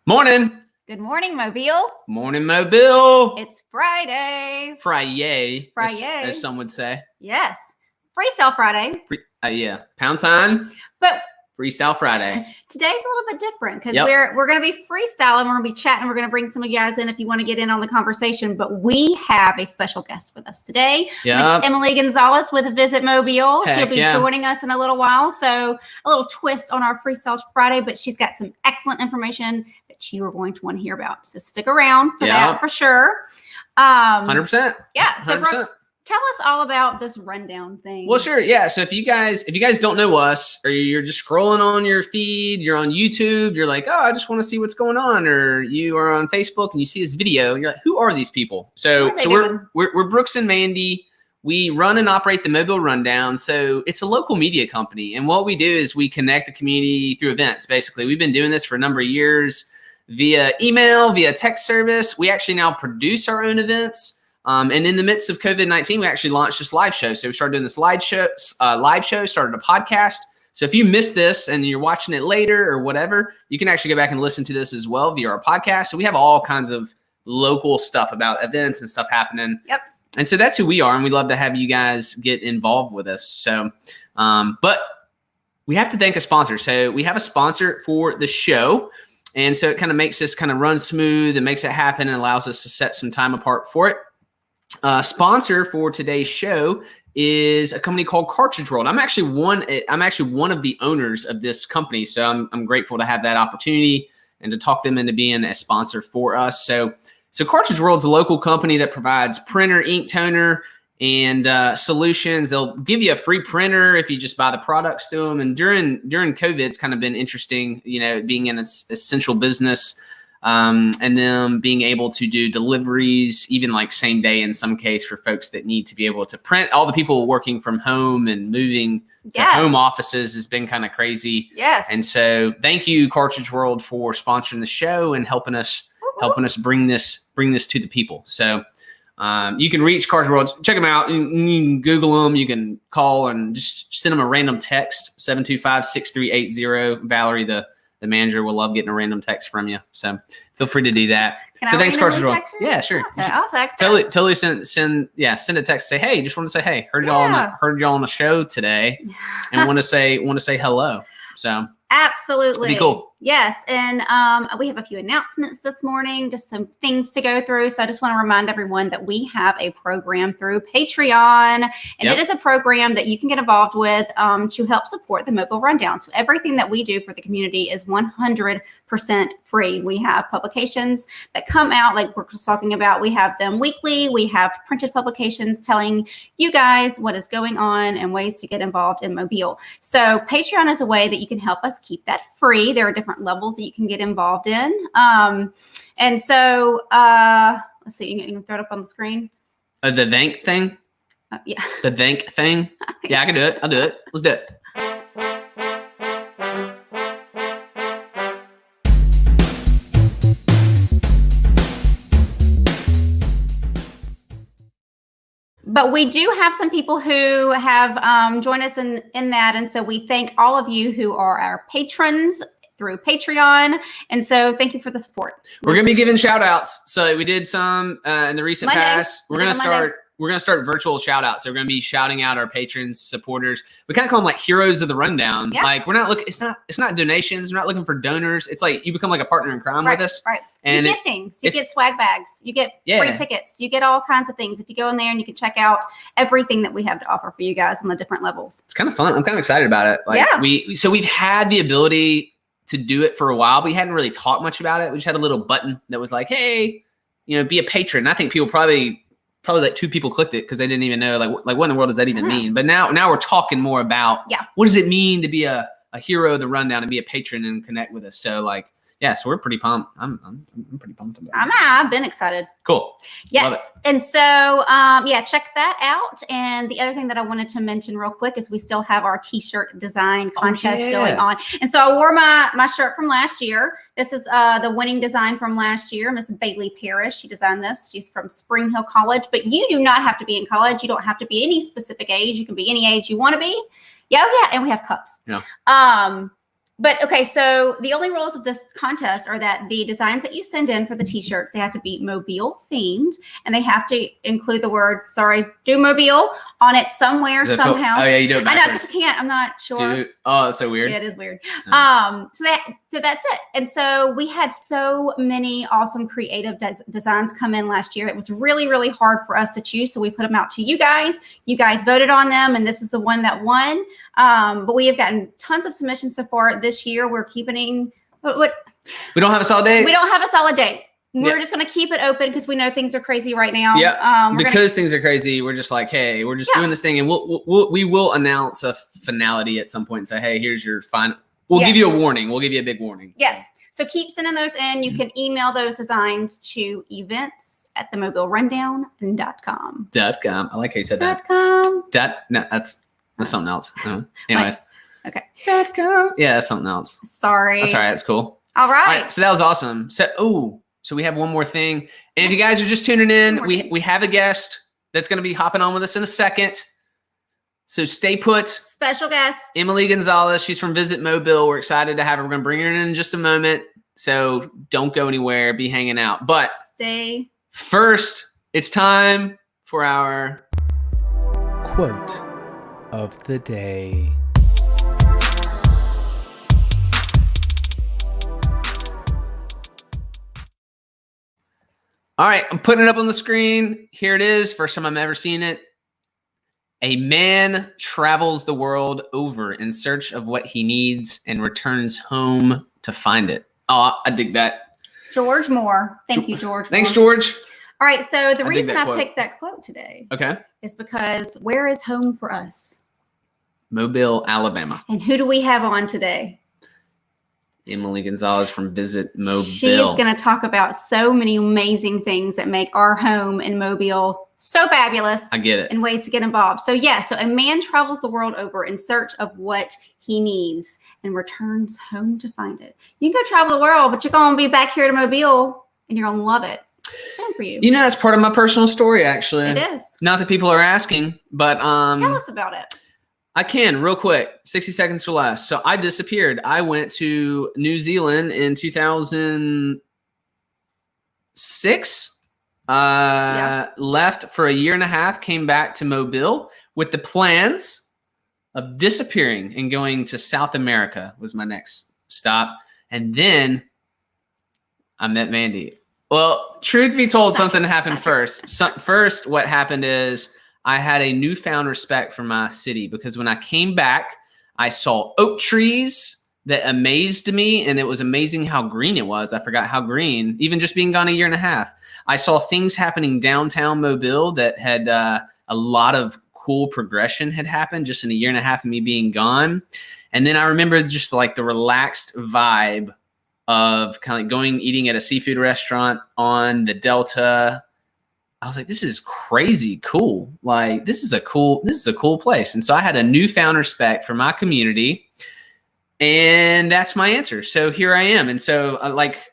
Morning. Good morning, Mobile. Morning, Mobile. It's Friday. Friday, Friday. as some would say. Yes. Freestyle Friday. Yeah. Pound sign. But Freestyle Friday. today's a little bit different because Yep. we're going to be freestyling. We're going to be chatting. We're going to bring some of you guys in if you want to get in on the conversation. But we have a special guest with us today. Yep. Miss Emily Gonzalez with Visit Mobile. Heck She'll be yeah. joining us in a little while. So a little twist on our Freestyle Friday, but she's got some excellent information that you are going to want to hear about. So stick around for that for sure. 100%. Yeah. So 100%. Brooks, tell us all about this rundown thing. Well, sure. Yeah. So if you guys don't know us, or you're just scrolling on your feed, you're on YouTube, you're like, oh, I just want to see what's going on, or you are on Facebook and you see this video, and you're like, who are these people? So we're Brooks and Mandy. We run and operate the Mobile Rundown. So it's a local media company, and what we do is we connect the community through events. Basically, we've been doing this for a number of years via email, via text service. We actually now produce our own events. And in the midst of COVID-19, we actually launched this live show. So we started doing this live show, started a podcast. So if you missed this and you're watching it later or whatever, you can actually go back and listen to this as well via our podcast. So we have all kinds of local stuff about events and stuff happening. Yep. And so that's who we are. And we'd love to have you guys get involved with us. So, but we have to thank a sponsor. So we have a sponsor for the show. And so it kind of makes this kind of run smooth and makes it happen and allows us to set some time apart for it. Sponsor for today's show is a company called Cartridge World. I'm actually one of the owners of this company, so I'm grateful to have that opportunity and to talk them into being a sponsor for us. So Cartridge World is a local company that provides printer, ink toner, and solutions. They'll give you a free printer if you just buy the products through them. And during COVID, it's kind of been interesting, being in its essential business. And then being able to do deliveries, even like same day in some case for folks that need to be able to print. All the people working from home and moving to home offices has been kind of crazy. Yes. And so thank you, Cartridge World, for sponsoring the show and helping us bring this to the people. So you can reach Cartridge World. Check them out. You can Google them. You can call and just send them a random text, 725-6380. Valerie, the manager, will love getting a random text from you. So feel free to do and thanks, Cartridge World. Yeah, sure. I'll text. Totally send a text. Say, hey, just want to say, hey, heard y'all on the show today, and want to say hello. So absolutely, it'd be cool. Yes, and we have a few announcements this morning, just some things to go through. So I just want to remind everyone that we have a program through Patreon, and it is a program that you can get involved with to help support the Mobile Rundown. So everything that we do for the community is 100% free. We have publications that come out, like we're just talking about. We have them weekly. We have printed publications telling you guys what is going on and ways to get involved in Mobile. So Patreon is a way that you can help us keep that free. There are different levels that you can get involved in. And so let's see, you can throw it up on the screen. The thank thing? Yeah. The thank thing? Yeah, I can do it. I'll do it. Let's do it. But we do have some people who have joined us in that. And so we thank all of you who are our patrons through Patreon. And so thank you for the support. We're going to be giving shout outs. So we did some in the recent past. We're going to start virtual shout outs. So we're going to be shouting out our patrons, supporters. We kind of call them like heroes of the rundown. Yeah. Like we're not looking, it's not donations. We're not looking for donors. It's like you become like a partner in crime with us. Right. And you get things. You get swag bags. You get free tickets. You get all kinds of things. If you go in there and you can check out everything that we have to offer for you guys on the different levels. It's kind of fun. I'm kind of excited about it. Like we've had the ability to do it for a while. We hadn't really talked much about it. We just had a little button that was like, hey, be a patron. I think people probably like 2 people clicked it because they didn't even know like what in the world does that even mean? But now we're talking more about what does it mean to be a hero of the rundown and be a patron and connect with us. So so we're pretty pumped. I'm pretty pumped about it. I've been excited. Cool. Yes. And so, check that out. And the other thing that I wanted to mention real quick is we still have our t-shirt design contest going on. And so I wore my shirt from last year. This is the winning design from last year. Miss Bailey Parrish, she designed this. She's from Spring Hill College, but you do not have to be in college. You don't have to be any specific age. You can be any age you want to be. Yeah. And we have cups. Yeah. But okay, so the only rules of this contest are that the designs that you send in for the t-shirts, they have to be Mobile themed, and they have to include the word, do Mobile on it somewhere, somehow. Oh yeah, you do it backwards. I know, because I can't, I'm not sure. Oh, that's so weird. Yeah, it is weird. So that's it. And so we had so many awesome creative designs come in last year. It was really, really hard for us to choose. So we put them out to you guys. You guys voted on them, and this is the one that won. But we have gotten tons of submissions so far this year. We're keeping what? We don't have a solid date. We don't have a solid date. We're just going to keep it open because we know things are crazy right now. Yeah. Because things are crazy, we're just like, hey, we're just doing this thing, and we will announce a finality at some point and say, hey, here's your final. We'll give you a warning. We'll give you a big warning. Yes. So keep sending those in. You can email those designs to events@themobilerundown.com. .com. I like how you said that. .com. No, that's something else. Anyways. Okay. .com. Yeah, that's something else. Sorry. That's all right. It's cool. All right. All right. So that was awesome. So we have one more thing. And if you guys are just tuning in, we have a guest that's going to be hopping on with us in a second. So stay put. Special guest. Emily Gonzalez. She's from Visit Mobile. We're excited to have her. We're going to bring her in just a moment. So don't go anywhere. Be hanging out. But stay. First, it's time for our quote of the day. All right, I'm putting it up on the screen. Here it is. First time I've ever seen it. A man travels the world over in search of what he needs and returns home to find it. Oh, I dig that. George Moore. Thank you, George. Thanks, George. All right, so the reason I picked that quote today is because where is home for us? Mobile, Alabama. And who do we have on today? Emily Gonzalez from Visit Mobile. She's going to talk about so many amazing things that make our home in Mobile so fabulous. I get it. And ways to get involved. So so a man travels the world over in search of what he needs and returns home to find it. You can go travel the world, but you're going to be back here to Mobile and you're going to love it. Same for you. You know, it's part of my personal story, actually. It is. Not that people are asking, but tell us about it. I can real quick, 60 seconds or less. So I disappeared. I went to New Zealand in 2006, left for a year and a half, came back to Mobile with the plans of disappearing and going to South America was my next stop. And then I met Mandy. Well, truth be told, something happened first. First, what happened is I had a newfound respect for my city because when I came back, I saw oak trees that amazed me, and it was amazing how green it was. I forgot how green, even just being gone a year and a half. I saw things happening downtown Mobile that had a lot of cool progression had happened just in a year and a half of me being gone. And then I remember just like the relaxed vibe of kind of like going, eating at a seafood restaurant on the Delta. I was like, this is crazy cool. Like, this is a cool place. And so I had a newfound respect for my community, and that's my answer. So here I am. And so I like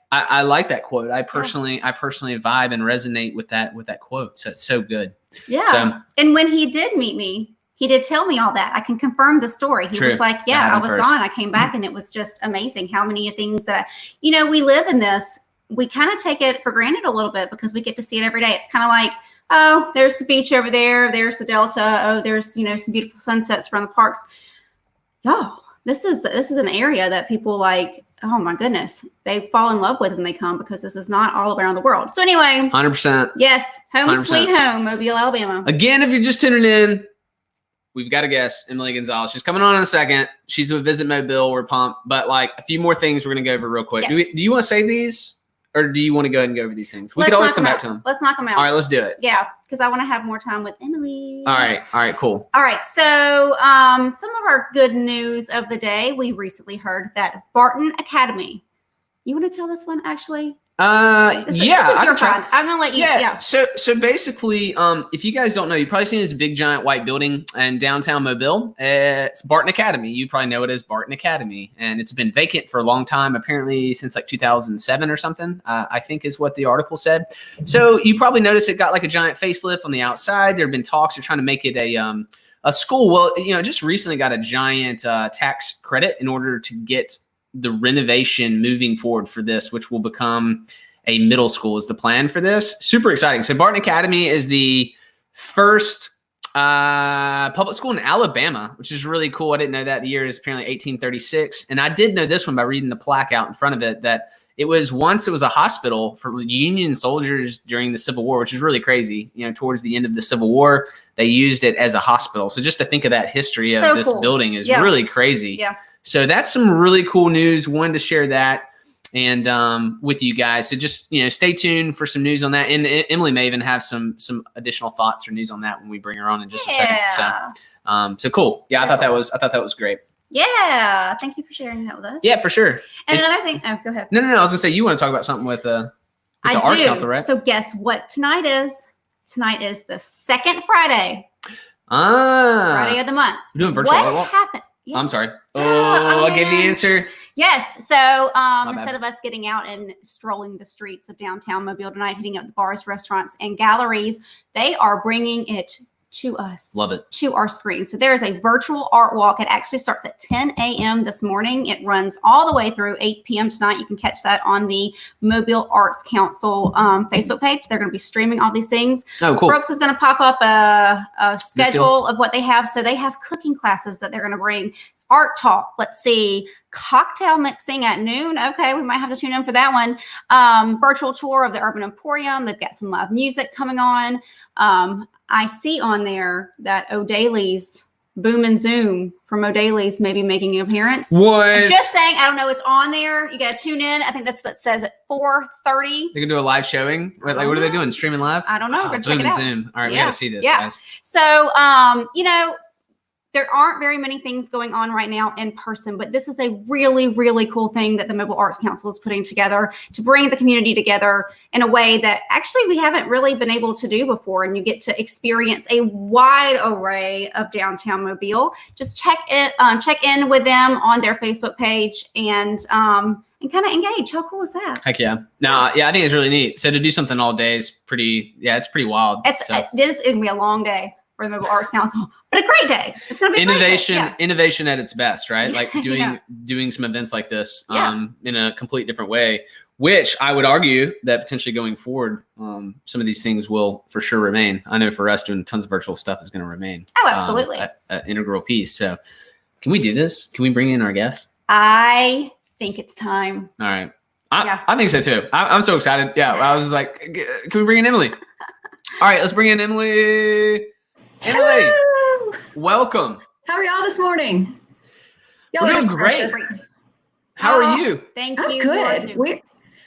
that quote. I personally vibe and resonate with that quote. So it's so good. Yeah. So, and when he did meet me, he did tell me all that. I can confirm the story. He was like, I was gone. I came back and it was just amazing how many things that, we live in this. We kind of take it for granted a little bit because we get to see it every day. It's kind of like, oh, there's the beach over there. There's the Delta. Oh, there's, some beautiful sunsets from the parks. Y'all, this is an area that people like, oh my goodness, they fall in love with when they come because this is not all around the world. So anyway. 100%. Yes. Home 100%. Sweet home, Mobile, Alabama. Again, if you're just tuning in, we've got a guest, Emily Gonzalez. She's coming on in a second. She's with Visit Mobile. We're pumped. But like a few more things we're going to go over real quick. Yes. Do you want to save these? Or do you want to go ahead and go over these things? We could always come back to them. Let's knock them out. All right, let's do it. Yeah, because I want to have more time with Emily. All right, cool. All right, so some of our good news of the day. We recently heard that Barton Academy. You want to tell this one, actually? This is your friend. I'm going to let you. Yeah. So basically, if you guys don't know, you've probably seen this big giant white building in downtown Mobile. It's Barton Academy. You probably know it as Barton Academy, and it's been vacant for a long time, apparently since like 2007 or something. I think is what the article said. So you probably noticed it got like a giant facelift on the outside. There have been talks of trying to make it a school. Well, it just recently got a giant tax credit in order to get the renovation moving forward for this, which will become a middle school, is the plan for this. Super exciting. So Barton Academy is the first public school in Alabama, which is really cool. I didn't know that. The year is apparently 1836. And I did know this one by reading the plaque out in front of it, that it was a hospital for Union soldiers during the Civil War, which is really crazy. You know, towards the end of the Civil War, they used it as a hospital. So just to think of that history of this building is really crazy. Yeah. So that's some really cool news. Wanted to share that and with you guys. So just, stay tuned for some news on that. And Emily may even have some additional thoughts or news on that when we bring her on in just a second. So cool. Yeah, I thought that was great. Yeah. Thank you for sharing that with us. Yeah, for sure. And another thing, go ahead. No. I was gonna say, you want to talk about something with the Arts Council, right? So guess what tonight is? Tonight is the second Friday. Friday of the month. We're doing virtual. What happened? Yes. I'm sorry. I gave the answer. Yes. So instead of us getting out and strolling the streets of downtown Mobile tonight, hitting up the bars, restaurants, and galleries, they are bringing it to us. Love it. To our screen. So there is a virtual art walk. It actually starts at 10 a.m. this morning. It runs all the way through 8 p.m. tonight. You can catch that on the Mobile Arts Council Facebook page. They're going to be streaming all these things. Oh, cool. Brooks is going to pop up a schedule of what they have. So they have cooking classes that they're going to bring. Art talk. Let's see. Cocktail mixing at noon. Okay, we might have to tune in for that one. Virtual tour of the Urban Emporium. They've got some live music coming on. I see on there that O'Daly's Boom and Zoom from O'Daly's may be making an appearance. What? Just saying, I don't know. It's on there. You got to tune in. I think that says at 4:30. They can do a live showing. What are they doing? Streaming live? I don't know. Go check Boom it and out. Zoom. All right, we got to see this, guys. So, there aren't very many things going on right now in person, but this is a really, really cool thing that the Mobile Arts Council is putting together to bring the community together in a way that actually we haven't really been able to do before. And you get to experience a wide array of downtown Mobile. Just check in with them on their Facebook page and kind of engage. How cool is that? Heck yeah. No, yeah, I think it's really neat. So to do something all day is it's pretty wild. This is going to be a long day for the Mobile Arts Council, but a great day. It's going to be innovation at its best, right? Like doing some events like this in a complete different way, which I would argue that potentially going forward, some of these things will for sure remain. I know for us doing tons of virtual stuff is going to remain. Oh, absolutely. An integral piece. So can we do this? Can we bring in our guests? I think it's time. All right. I think so too. I'm so excited. Yeah. I was like, can we bring in Emily? All right, let's bring in Emily. Emily, welcome. How are y'all this morning? We're doing great. How are you? Thank I'm you. good.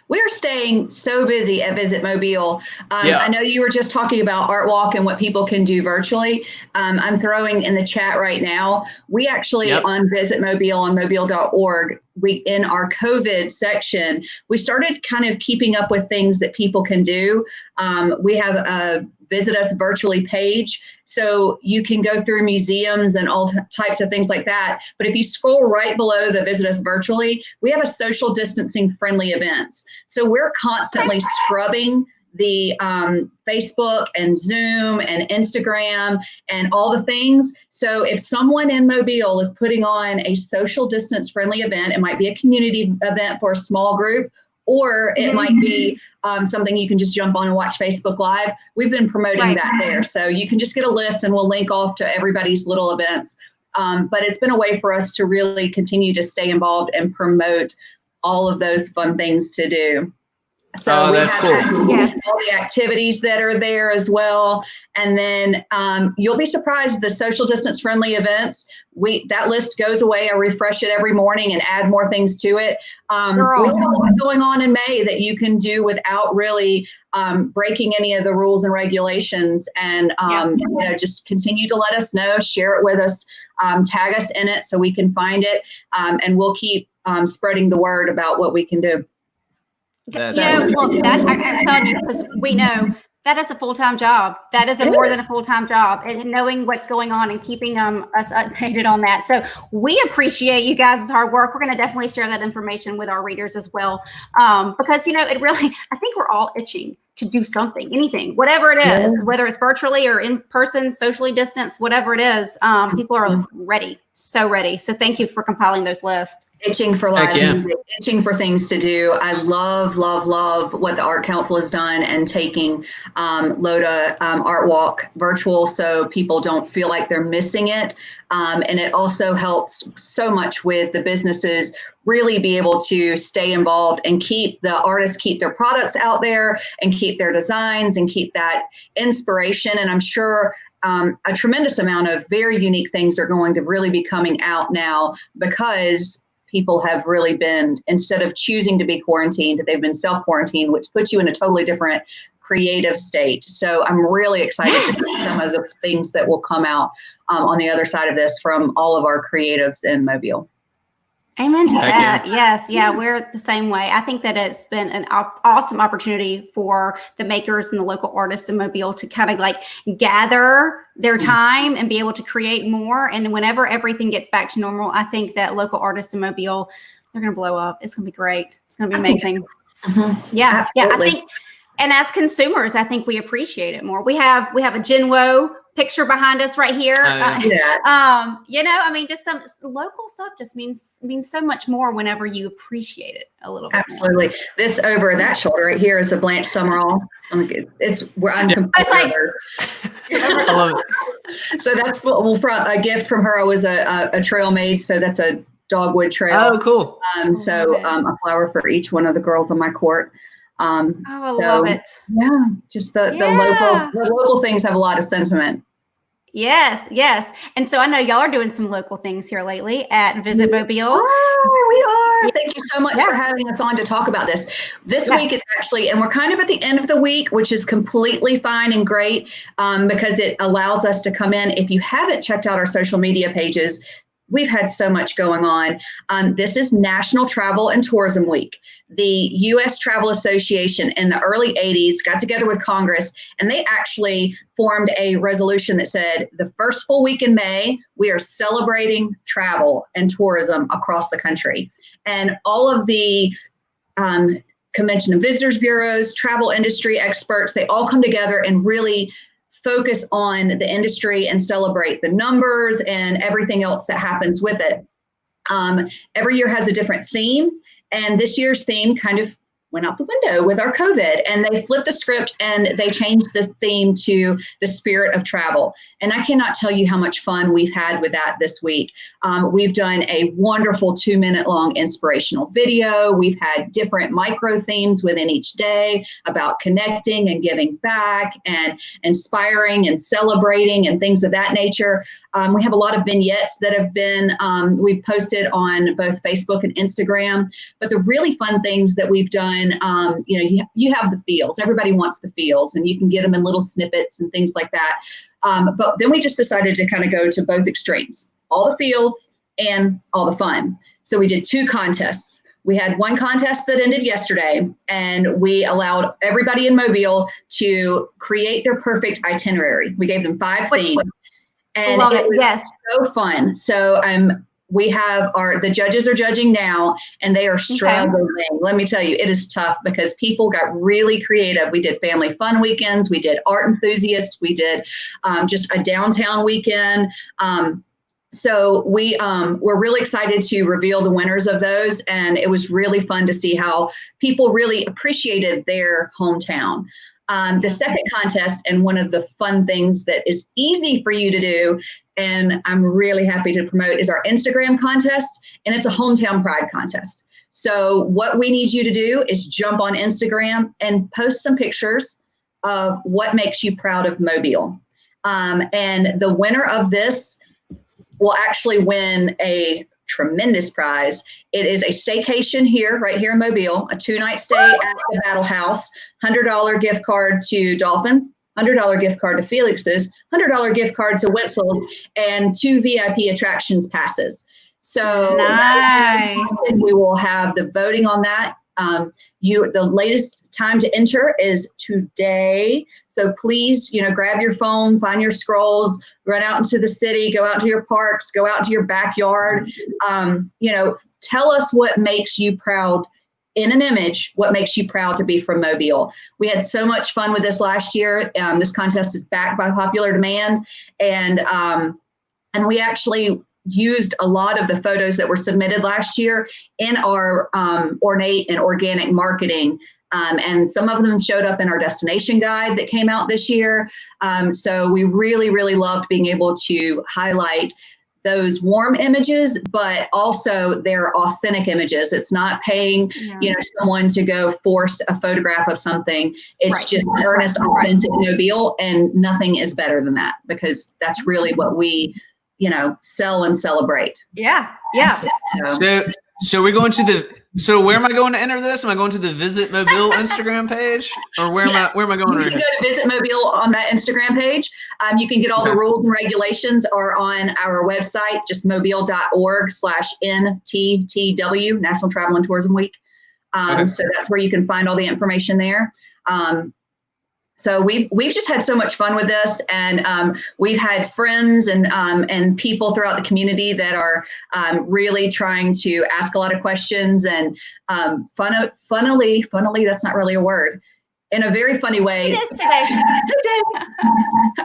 We're staying so busy at Visit Mobile. I know you were just talking about Art Walk and what people can do virtually. I'm throwing in the chat right now. We actually on Visit Mobile on mobile.org, in our COVID section, we started kind of keeping up with things that people can do. We have a Visit Us Virtually page. So you can go through museums and all types of things like that. But if you scroll right below the Visit Us Virtually, we have a social distancing friendly events. So we're constantly scrubbing the Facebook and Zoom and Instagram and all the things. So if someone in Mobile is putting on a social distance friendly event, it might be a community event for a small group, or it might be something you can just jump on and watch Facebook Live. We've been promoting that there. So you can just get a list and we'll link off to everybody's little events. But it's been a way for us to really continue to stay involved and promote all of those fun things to do. So that's cool. Yes. All the activities that are there as well. And then you'll be surprised, the social distance friendly events, that list goes away. I refresh it every morning and add more things to it. We have a lot going on in May that you can do without really breaking any of the rules and regulations. And just continue to let us know, share it with us, tag us in it so we can find it. And we'll keep spreading the word about what we can do. I'm telling you, because we know that is a full-time job. That is more than a full-time job, and knowing what's going on and keeping us updated on that. So we appreciate you guys' hard work. We're going to definitely share that information with our readers as well, because it really, I think we're all itching to do something, anything, whatever it is, whether it's virtually or in person, socially distanced, whatever it is. People are ready, so ready. So thank you for compiling those lists. itching for live music, itching for things to do. I love what the Art Council has done and taking LOTA Art Walk virtual so people don't feel like they're missing it. And it also helps so much with the businesses really be able to stay involved and keep the artists, keep their products out there and keep their designs and keep that inspiration. And I'm sure a tremendous amount of very unique things are going to really be coming out now because people have really been, instead of choosing to be quarantined, they've been self-quarantined, which puts you in a totally different creative state. So I'm really excited to see some of the things that will come out on the other side of this from all of our creatives in Mobile. Amen to that. Yes. Yeah, we're the same way. I think that it's been an awesome opportunity for the makers and the local artists in Mobile to kind of like gather their time and be able to create more. And whenever everything gets back to normal, I think that local artists in Mobile, they're going to blow up. It's going to be great. It's going to be amazing. Yeah. Absolutely. Yeah. I think, and as consumers, I think we appreciate it more. We have a Genwo picture behind us right here. You know, I mean, just some local stuff just means so much more whenever you appreciate it a little bit. Absolutely. More. This over that shoulder right here is a Blanche Summerall. It's where I'm completely I love it. So that's from a gift from her. I was a trail made. So that's a dogwood trail. Oh, cool. So a flower for each one of the girls on my court. I love it. Yeah, just the local things have a lot of sentiment. Yes. And so I know y'all are doing some local things here lately at Visit Mobile. We are. Thank you so much for having us on to talk about this. This week is actually, and we're kind of at the end of the week, which is completely fine and great because it allows us to come in. If you haven't checked out our social media pages, we've had so much going on. This is National Travel and Tourism Week. The U.S. Travel Association in the early 80s got together with Congress, and they actually formed a resolution that said the first full week in May, we are celebrating travel and tourism across the country. And all of the Convention and Visitors Bureaus, travel industry experts, they all come together and really focus on the industry and celebrate the numbers and everything else that happens with it. Every year has a different theme, and this year's theme kind of went out the window with our COVID, and they flipped the script and they changed the theme to the spirit of travel. And I cannot tell you how much fun we've had with that this week. We've done a wonderful 2-minute long inspirational video. We've had different micro themes within each day about connecting and giving back and inspiring and celebrating and things of that nature. We have a lot of vignettes that have been, we've posted on both Facebook and Instagram, but the really fun things that we've done, you have the feels. Everybody wants the feels, and you can get them in little snippets and things like that. But then we just decided to kind of go to both extremes, all the feels and all the fun. So we did 2 contests. We had one contest that ended yesterday, and we allowed everybody in Mobile to create their perfect itinerary. We gave them 5 themes. And it was so fun. So we have the judges are judging now, and they are struggling. Let me tell you, it is tough because people got really creative. We did family fun weekends. We did art enthusiasts. We did just a downtown weekend. So we're really excited to reveal the winners of those. And it was really fun to see how people really appreciated their hometown. The second contest, and one of the fun things that is easy for you to do, and I'm really happy to promote, is our Instagram contest, and it's a hometown pride contest. So what we need you to do is jump on Instagram and post some pictures of what makes you proud of Mobile. And the winner of this will actually win a tremendous prize. It is a staycation right here in Mobile, a 2-night stay at the Battle House, $100 gift card to Dolphins, $100 gift card to Felix's, $100 gift card to Wetzel's, and 2 VIP attractions passes. So nice. We will have the voting on that. The latest time to enter is today. So please, grab your phone, find your scrolls, run out into the city, go out to your parks, go out to your backyard. Tell us what makes you proud in an image, what makes you proud to be from Mobile. We had so much fun with this last year. This contest is backed by popular demand. And we actually used a lot of the photos that were submitted last year in our ornate and organic marketing. And some of them showed up in our destination guide that came out this year. So we really, really loved being able to highlight those warm images, but also their authentic images. It's not paying, someone to go force a photograph of something. It's just earnest, authentic Mobile, and nothing is better than that, because that's really what we, sell and celebrate. Yeah. So we're going to so where am I going to enter this? Am I going to the Visit Mobile Instagram page, or where am I going? You can go to Visit Mobile on that Instagram page. You can get all the rules and regulations are on our website, just mobile.org/NTTW, National Travel and Tourism Week. So that's where you can find all the information there. So we've just had so much fun with this, and we've had friends and people throughout the community that are really trying to ask a lot of questions, and funnily, that's not really a word, in a very funny way. It is today.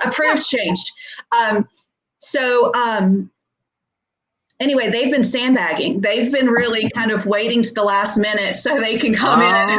Approved changed. Anyway, they've been sandbagging. They've been really kind of waiting to the last minute so they can come in.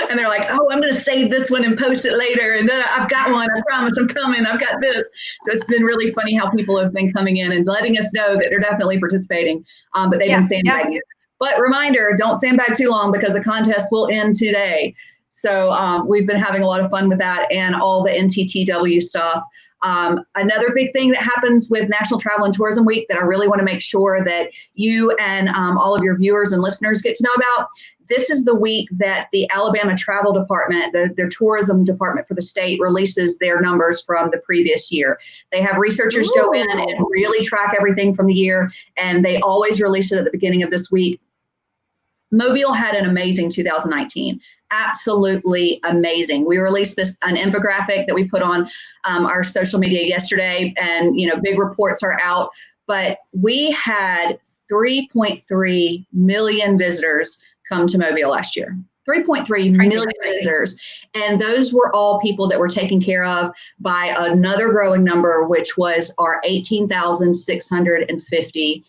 And they're like, oh, I'm going to save this one and post it later. And then I've got one. I promise I'm coming. I've got this. So it's been really funny how people have been coming in and letting us know that they're definitely participating. But they've been sandbagging. But reminder, don't sandbag too long, because the contest will end today. So we've been having a lot of fun with that and all the NTTW stuff. Another big thing that happens with National Travel and Tourism Week that I really want to make sure that you and all of your viewers and listeners get to know about, this is the week that the Alabama Travel Department, their tourism department for the state, releases their numbers from the previous year. They have researchers go in and really track everything from the year, and they always release it at the beginning of this week. Mobile had an amazing 2019. Absolutely amazing. We released an infographic that we put on our social media yesterday, and big reports are out. But we had 3.3 million visitors come to Mobile last year. 3.3 million visitors. And those were all people that were taken care of by another growing number, which was our 18,650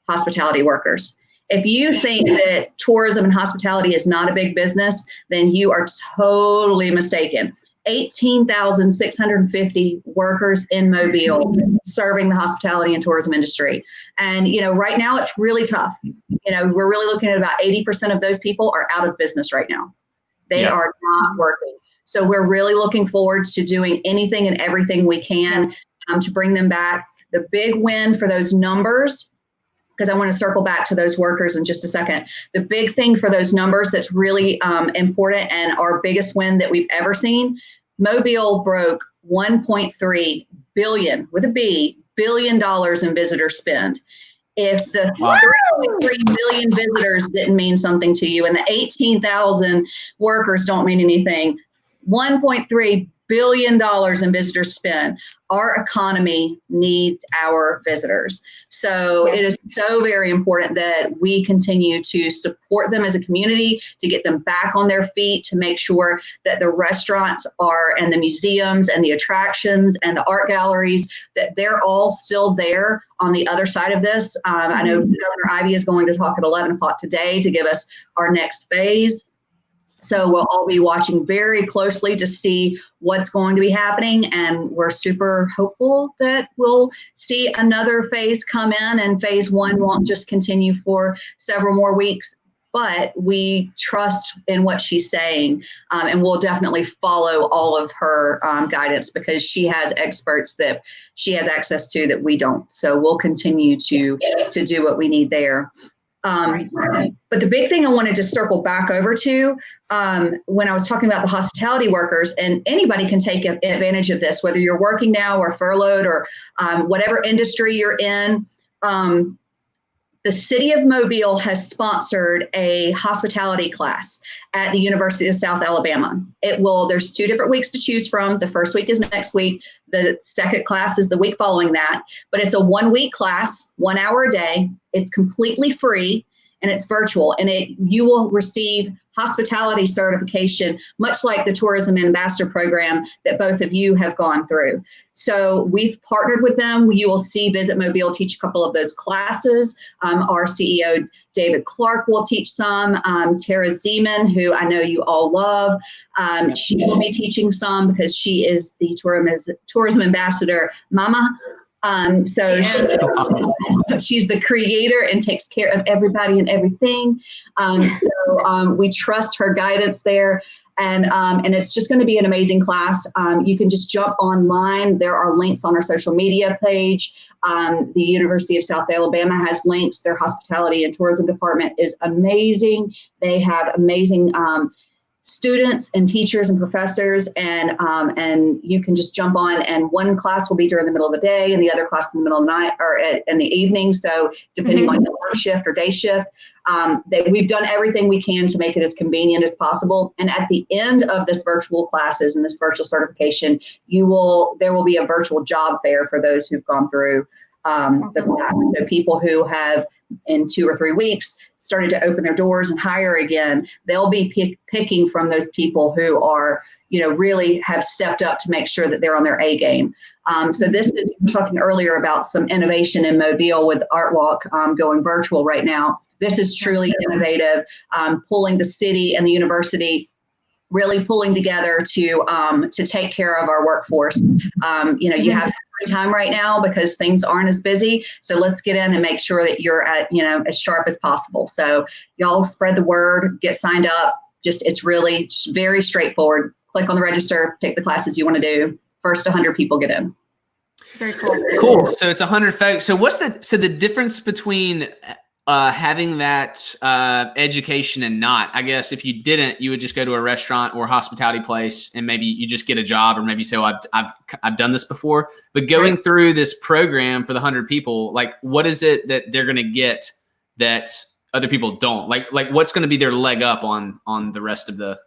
hospitality workers. If you think that tourism and hospitality is not a big business, then you are totally mistaken. 18,650 workers in Mobile serving the hospitality and tourism industry. And, right now it's really tough. We're really looking at about 80% of those people are out of business right now. They are not working. So we're really looking forward to doing anything and everything we can to bring them back. The big win for those numbers, because I want to circle back to those workers in just a second. The big thing for those numbers that's really important, and our biggest win that we've ever seen, Mobile broke $1.3 billion, with a B, $billion in visitor spend. If the 3 million visitors didn't mean something to you and the 18,000 workers don't mean anything, $1.3 billion in visitor spend. Our economy needs our visitors. So it is so very important that we continue to support them as a community, to get them back on their feet, to make sure that the restaurants and the museums and the attractions and the art galleries, that they're all still there on the other side of this. I know Governor Ivey is going to talk at 11 o'clock today to give us our next phase. So we'll all be watching very closely to see what's going to be happening. And we're super hopeful that we'll see another phase come in, and phase one won't just continue for several more weeks. But we trust in what she's saying, and we'll definitely follow all of her guidance, because she has experts that she has access to that we don't. So we'll continue to do what we need there. But the big thing I wanted to circle back over to, when I was talking about the hospitality workers, and anybody can take advantage of this, whether you're working now or furloughed or whatever industry you're in. The city of Mobile has sponsored a hospitality class at the University of South Alabama. There's 2 different weeks to choose from. The first week is next week. The second class is the week following that. But it's a 1-week class, 1 hour a day. It's completely free, and it's virtual. And you will receive hospitality certification, much like the Tourism Ambassador program that both of you have gone through. So we've partnered with them. You will see Visit Mobile teach a couple of those classes. Our CEO, David Clark, will teach some. Tara Zeman, who I know you all love, she will be teaching some because she is the Tourism Ambassador Mama. So she's the creator and takes care of everybody and everything. So we trust her guidance there. And it's just going to be an amazing class. You can just jump online. There are links on our social media page. The University of South Alabama has links. Their hospitality and tourism department is amazing. They have amazing students and teachers and professors, and you can just jump on, and one class will be during the middle of the day and the other class in the middle of the night or in the evening. So depending on your work shift or day shift, we've done everything we can to make it as convenient as possible. And at the end of this virtual classes and this virtual certification, there will be a virtual job fair for those who've gone through the class. So people who have in 2 or 3 weeks started to open their doors and hire again, they'll be picking from those people who are, really have stepped up to make sure that they're on their A game. So this is talking earlier about some innovation in Mobile with Art Walk going virtual right now. This is truly innovative, pulling the city and the university really pulling together to take care of our workforce. You have some free time right now because things aren't as busy. So let's get in and make sure that you're at, as sharp as possible. So y'all spread the word, get signed up. It's really very straightforward. Click on the register, pick the classes you want to do. First 100 people get in. Very cool. Cool. So it's 100 folks. So the difference between having that education and not? I guess if you didn't, you would just go to a restaurant or hospitality place and maybe you just get a job, or maybe say, oh, I've done this before. But going through this program for the 100 people, like what is it that they're going to get that other people don't? Like what's going to be their leg up on the rest of the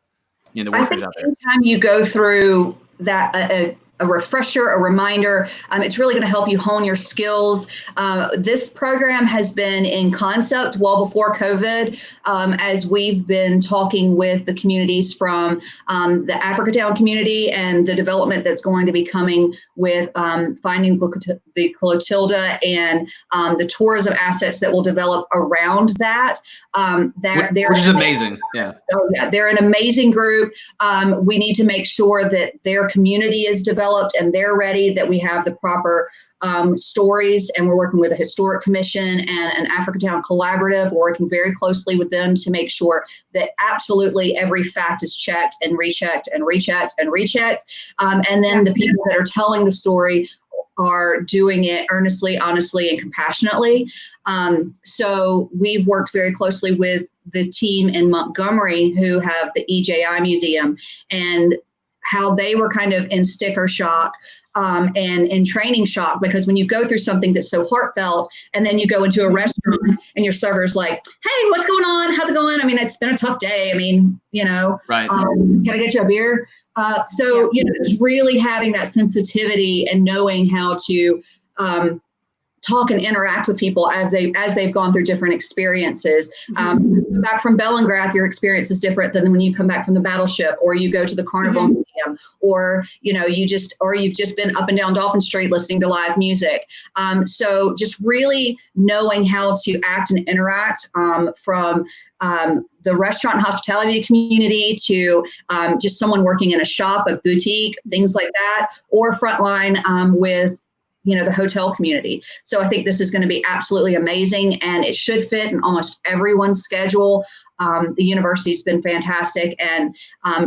the workers out there? Anytime you go through that a refresher, a reminder. It's really going to help you hone your skills. This program has been in concept well before COVID, as we've been talking with the communities from the Africatown community and the development that's going to be coming with finding the Clotilda and the tourism assets that will develop around that. Which is amazing. Yeah. Oh, yeah. They're an amazing group. We need to make sure that their community is developed and they're ready, that we have the proper stories, and we're working with a historic commission and an Africatown collaborative. We're working very closely with them to make sure that absolutely every fact is checked and rechecked and rechecked and rechecked. And then the people that are telling the story are doing it earnestly, honestly, and compassionately. So we've worked very closely with the team in Montgomery who have the EJI Museum, and how they were kind of in sticker shock and in training shock, because when you go through something that's so heartfelt and then you go into a restaurant and your server's like, hey, what's going on? How's it going? I mean, it's been a tough day. I mean, right. Can I get you a beer? So it's really having that sensitivity and knowing how to talk and interact with people as they've gone through different experiences. Back from Bellingrath, your experience is different than when you come back from the battleship, or you go to the Carnival Museum, or you've just been up and down Dolphin Street listening to live music. So just really knowing how to act and interact from the restaurant and hospitality community to just someone working in a shop, a boutique, things like that, or frontline with the hotel community. So I think this is going to be absolutely amazing, and it should fit in almost everyone's schedule. The university's been fantastic, and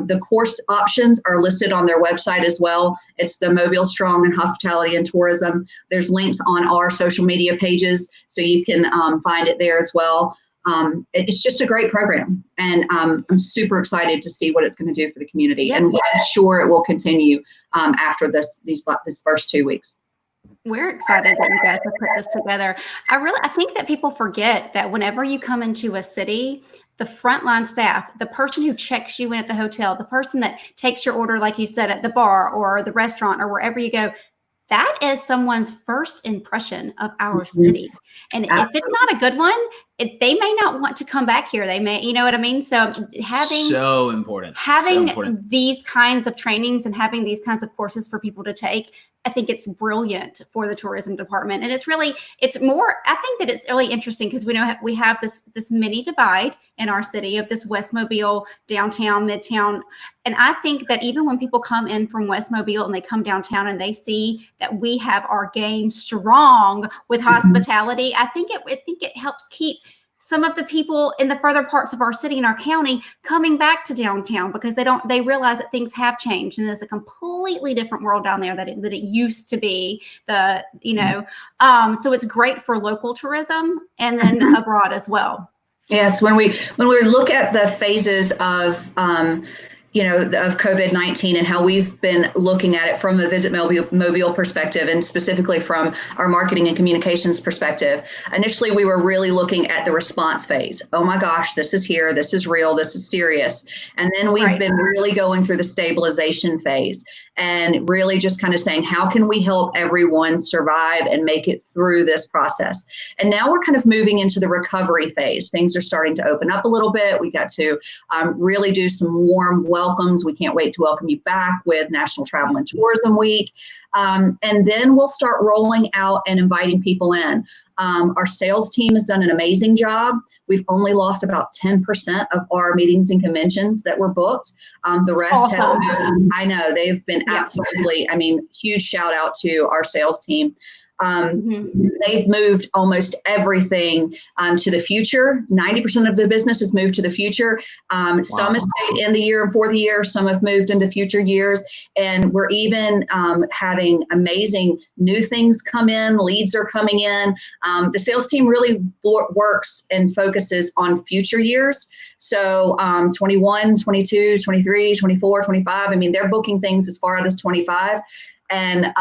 the course options are listed on their website as well. It's the Mobile Strong in Hospitality and Tourism. There's links on our social media pages, so you can find it there as well. It's just a great program, and I'm super excited to see what it's going to do for the community, and I'm sure it will continue after this first 2 weeks. We're excited that you guys have put this together. I think that people forget that whenever you come into a city, the frontline staff, the person who checks you in at the hotel, the person that takes your order, like you said, at the bar or the restaurant or wherever you go, that is someone's first impression of our city. And if it's not a good one, they may not want to come back here. They may, you know what I mean? So having these kinds of trainings and having these kinds of courses for people to take, I think it's brilliant for the tourism department. And I think that it's really interesting because we have this mini divide in our city of this West Mobile, downtown, midtown. And I think that even when people come in from West Mobile and they come downtown and they see that we have our game strong with hospitality, I think it helps keep some of the people in the further parts of our city and our county coming back to downtown because they realize that things have changed and there's a completely different world down there that it used to be. So it's great for local tourism and then abroad as well. Yes, when we look at the phases of of COVID-19 and how we've been looking at it from the Visit Mobile perspective and specifically from our marketing and communications perspective. Initially, we were really looking at the response phase. Oh my gosh, this is here. This is real. This is serious. And then we've been really going through the stabilization phase and really just kind of saying, how can we help everyone survive and make it through this process? And now we're kind of moving into the recovery phase. Things are starting to open up a little bit. We got to really do some warm welcomes. We can't wait to welcome you back with National Travel and Tourism Week. And then we'll start rolling out and inviting people in. Our sales team has done an amazing job. We've only lost about 10% of our meetings and conventions that were booked. The rest have moved. I know they've been absolutely, huge shout out to our sales team. They've moved almost everything to the future. 90% of the business has moved to the future. Some has stayed in the year and for the year. Some have moved into future years. And we're even having amazing new things come in. Leads are coming in. The sales team really works and focuses on future years. So 21, 22, 23, 24, 25. They're booking things as far out as 25. And,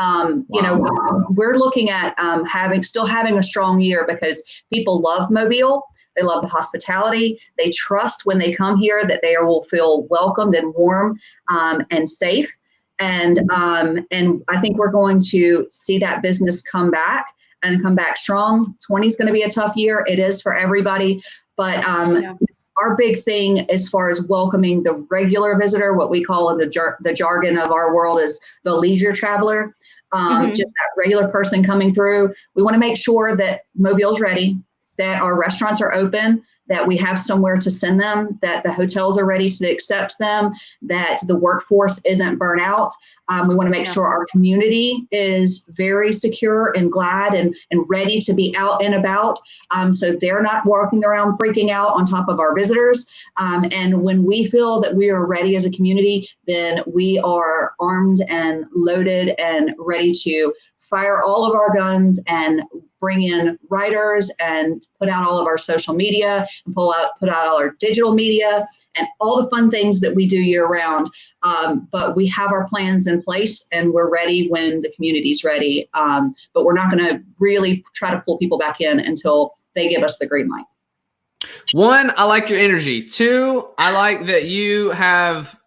we're looking at still having a strong year because people love Mobile. They love the hospitality. They trust when they come here that they will feel welcomed and warm and safe. And I think we're going to see that business come back and come back strong. 20 is going to be a tough year. It is for everybody. But our big thing as far as welcoming the regular visitor, what we call in the jargon of our world is the leisure traveler, just that regular person coming through. We want to make sure that Mobile's ready, that our restaurants are open, that we have somewhere to send them, that the hotels are ready to accept them, that the workforce isn't burnt out. We want to make sure our community is very secure and glad and ready to be out and about. So they're not walking around freaking out on top of our visitors. And when we feel that we are ready as a community, then we are armed and loaded and ready to fire all of our guns and bring in writers and put out all of our social media and put out all our digital media and all the fun things that we do year round. But we have our plans in place and we're ready when the community's ready. But we're not going to really try to pull people back in until they give us the green light. One, I like your energy. Two, I like that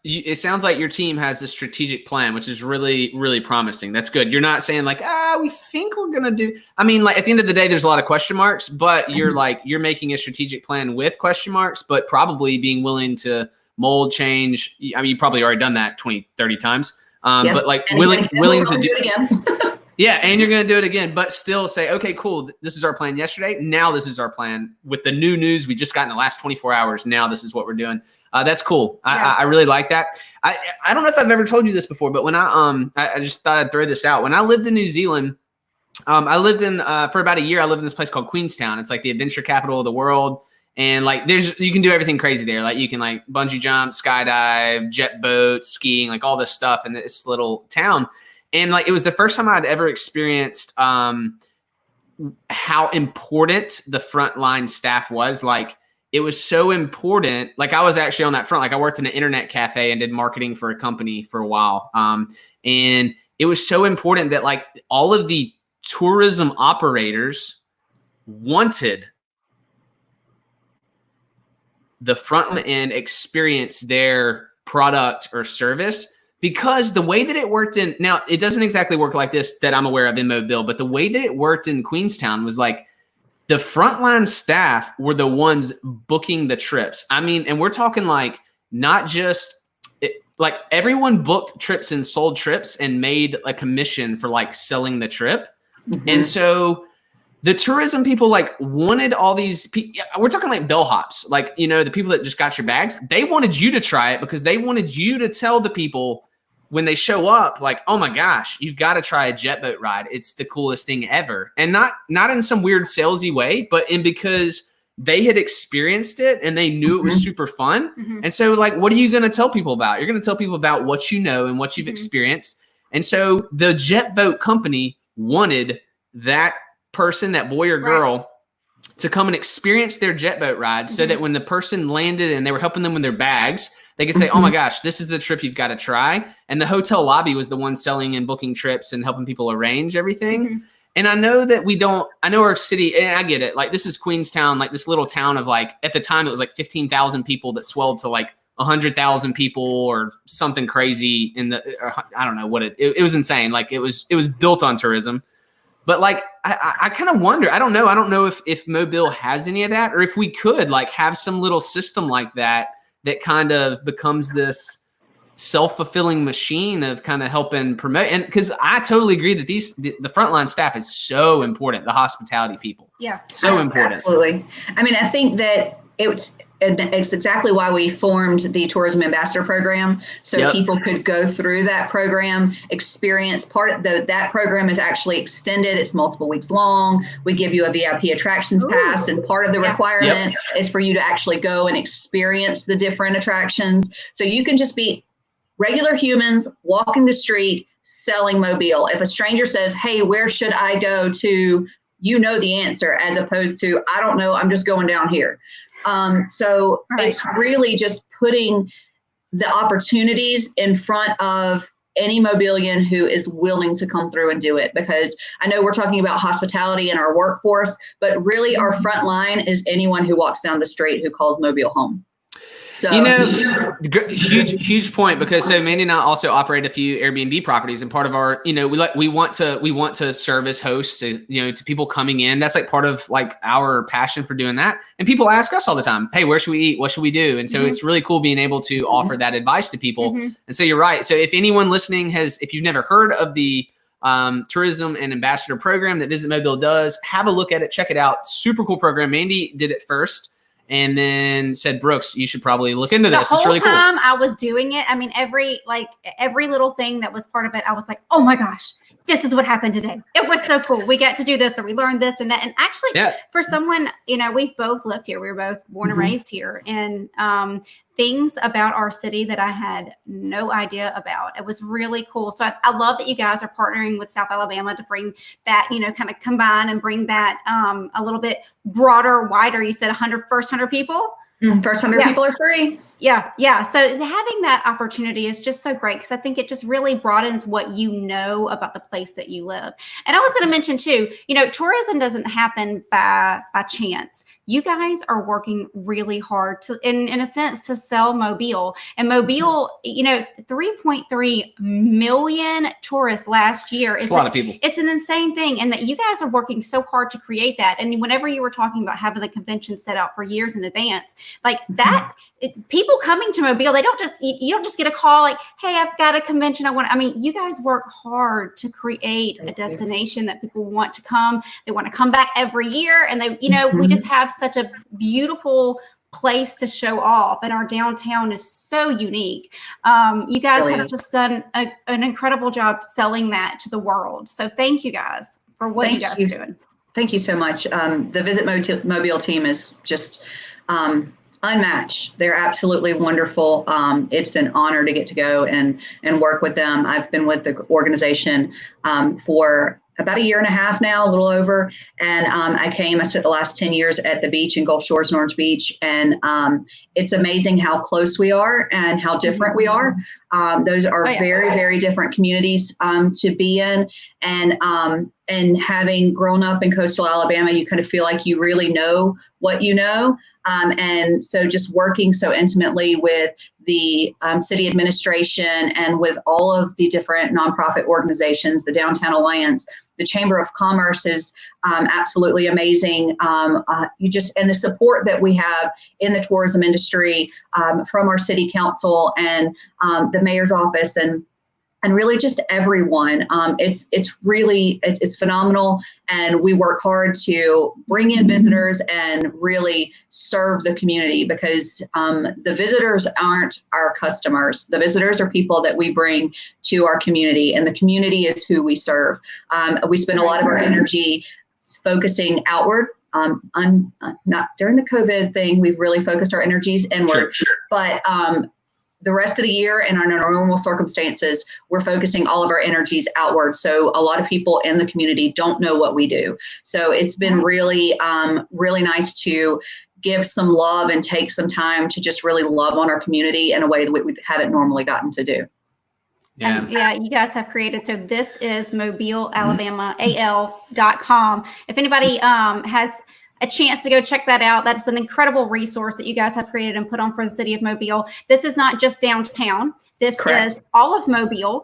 it sounds like your team has a strategic plan, which is really, really promising. That's good. You're not saying like, we think we're going to do, at the end of the day, there's a lot of question marks, but you're making a strategic plan with question marks, but probably being willing to mold, change. You probably already done that 20, 30 times. Yes. But like willing to do it again. Yeah, and you're going to do it again, but still say, okay, cool. This is our plan yesterday. Now this is our plan with the new news we just got in the last 24 hours. Now this is what we're doing. That's cool. I really like that. I don't know if I've ever told you this before, but when I just thought I'd throw this out. When I lived in New Zealand, I lived in for about a year. I lived in this place called Queenstown. It's like the adventure capital of the world. And like you can do everything crazy there. Like you can like bungee jump, skydive, jet boat, skiing, like all this stuff in this little town. And like it was the first time I'd ever experienced how important the frontline staff was. Like it was so important. Like I was actually on that front. Like I worked in an internet cafe and did marketing for a company for a while. And it was so important that like all of the tourism operators wanted the front end experience their product or service. Because the way that it worked now it doesn't exactly work like this that I'm aware of in Mobile, but the way that it worked in Queenstown was like the frontline staff were the ones booking the trips. I mean, and we're talking like not just like everyone booked trips and sold trips and made a commission for like selling the trip. And so the tourism people like wanted all these people. We're talking like bellhops, like, you know, the people that just got your bags. They wanted you to try it because they wanted you to tell the people when they show up, like, oh my gosh, you've got to try a jet boat ride. It's the coolest thing ever. And not in some weird salesy way, but in because they had experienced it and they knew it was super fun. And so like, what are you going to tell people about? You're going to tell people about what you know and what you've experienced. And so the jet boat company wanted that person, that boy or girl, to come and experience their jet boat ride so that when the person landed and they were helping them with their bags, they could say, oh my gosh, this is the trip you've got to try. And the hotel lobby was the one selling and booking trips and helping people arrange everything. And I know that I know our city, and I get it. Like, this is Queenstown, like this little town of like, at the time it was like 15,000 people that swelled to like 100,000 people or something crazy I don't know what it was insane. Like it was built on tourism. But like, I kind of wonder, I don't know if Mobile has any of that, or if we could like have some little system like that kind of becomes this self-fulfilling machine of kind of helping promote. And because I totally agree that the frontline staff is so important, the hospitality people. Yeah. So important. Absolutely. I mean, I think that it's exactly why we formed the Tourism Ambassador Program. So people could go through that program, experience that program is actually extended. It's multiple weeks long. We give you a VIP attractions pass, and part of the requirement is for you to actually go and experience the different attractions. So you can just be regular humans walking the street selling Mobile. If a stranger says, hey, where should I go to? You know the answer, as opposed to, I don't know, I'm just going down here. So it's really just putting the opportunities in front of any Mobilian who is willing to come through and do it. Because I know we're talking about hospitality and our workforce, but really our front line is anyone who walks down the street who calls Mobile home. So, you know, huge point, because so Mandy and I also operate a few Airbnb properties, and part of our, you know, we want to service hosts, to people coming in. That's like part of like our passion for doing that. And people ask us all the time, hey, where should we eat? What should we do? And so it's really cool being able to offer that advice to people. And so you're right. So if anyone listening if you've never heard of the Tourism and Ambassador Program that Visit Mobile does, have a look at it, check it out. Super cool program. Mandy did it first, and then said, Brooks, you should probably look into this. The whole it's really time cool. I was doing it, I mean, every little thing that was part of it, I was like, oh my gosh, this is what happened today. It was so cool. We got to do this, or we learned this and that. And actually, for someone, we've both lived here. We were both born and raised here. And things about our city that I had no idea about. It was really cool. So I love that you guys are partnering with South Alabama to bring that, kind of combine and bring that a little bit broader, wider. You said first 100 people? First 100 people are free. Yeah. So having that opportunity is just so great, because I think it just really broadens what you know about the place that you live. And I was going to mention too, tourism doesn't happen by chance. You guys are working really hard to, in a sense, to sell Mobile. And Mobile, 3.3 million tourists last year. It's a lot of people. It's an insane thing. And that you guys are working so hard to create that. And whenever you were talking about having the convention set out for years in advance, like that, people coming to Mobile, you don't just get a call like, hey, I've got a convention. You guys work hard to create a destination that people want to come. They want to come back every year. And we just have such a beautiful place to show off. And our downtown is so unique. You guys have just done an incredible job selling that to the world. So thank you guys for what you guys are doing. Thank you so much. The Visit Mobile team is just unmatched. They're absolutely wonderful. It's an honor to get to go and work with them. I've been with the organization for about a year and a half now, a little over. And I spent the last 10 years at the beach in Gulf Shores and Orange Beach. And it's amazing how close we are and how different we are. Those are very, very different communities to be in. And having grown up in coastal Alabama, you kind of feel like you really know what you know. And so just working so intimately with the city administration and with all of the different nonprofit organizations, the Downtown Alliance, The Chamber of Commerce is absolutely amazing. And the support that we have in the tourism industry from our city council and the mayor's office and really just everyone. It's phenomenal. And we work hard to bring in visitors and really serve the community, because the visitors aren't our customers. The visitors are people that we bring to our community, and the community is who we serve. We spend a lot of our energy focusing outward. Not during the COVID thing, we've really focused our energies inward, but the rest of the year and under normal circumstances, we're focusing all of our energies outward. So a lot of people in the community don't know what we do. So it's been really, really nice to give some love and take some time to just really love on our community in a way that we haven't normally gotten to do. Yeah. Yeah, you guys have created. So this is Mobile, Alabama, AL.com. If anybody has a chance to go check that out, that's an incredible resource that you guys have created and put on for the city of Mobile. This is not just downtown. This is all of Mobile,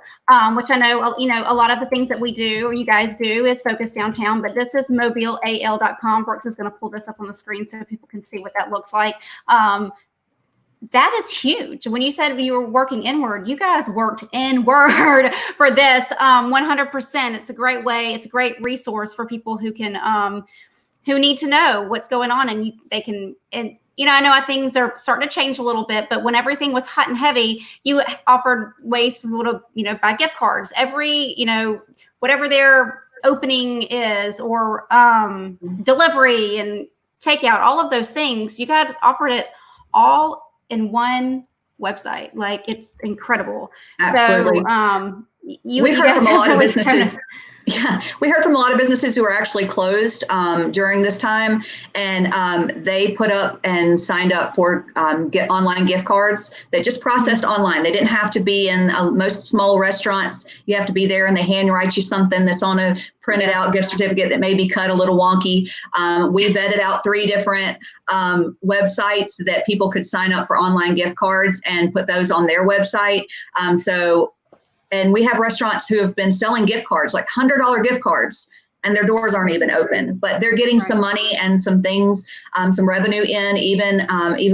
which I know, a lot of the things that we do or you guys do is focused downtown, but this is mobileal.com. Brooks is going to pull this up on the screen so people can see what that looks like. That is huge. When you said you were working inward, you guys worked inward for this 100%. It's a great way. It's a great resource for people who can, who need to know what's going on, and they can, and I know things are starting to change a little bit, but when everything was hot and heavy, you offered ways for people to, buy gift cards every, whatever their opening is, or delivery and takeout, all of those things. You guys offered it all in one website. Like, it's incredible. Absolutely. So we've heard from a lot of businesses. Yeah, we heard from a lot of businesses who are actually closed during this time, and they put up and signed up for get online gift cards that just processed online. They didn't have to be in most small restaurants. You have to be there, and they handwrite you something that's on a printed out gift certificate that may be cut a little wonky. We vetted out 3 different websites that people could sign up for online gift cards and put those on their website. And we have restaurants who have been selling gift cards, like $100 gift cards, and their doors aren't even open, but they're getting some money and some things, some revenue in, even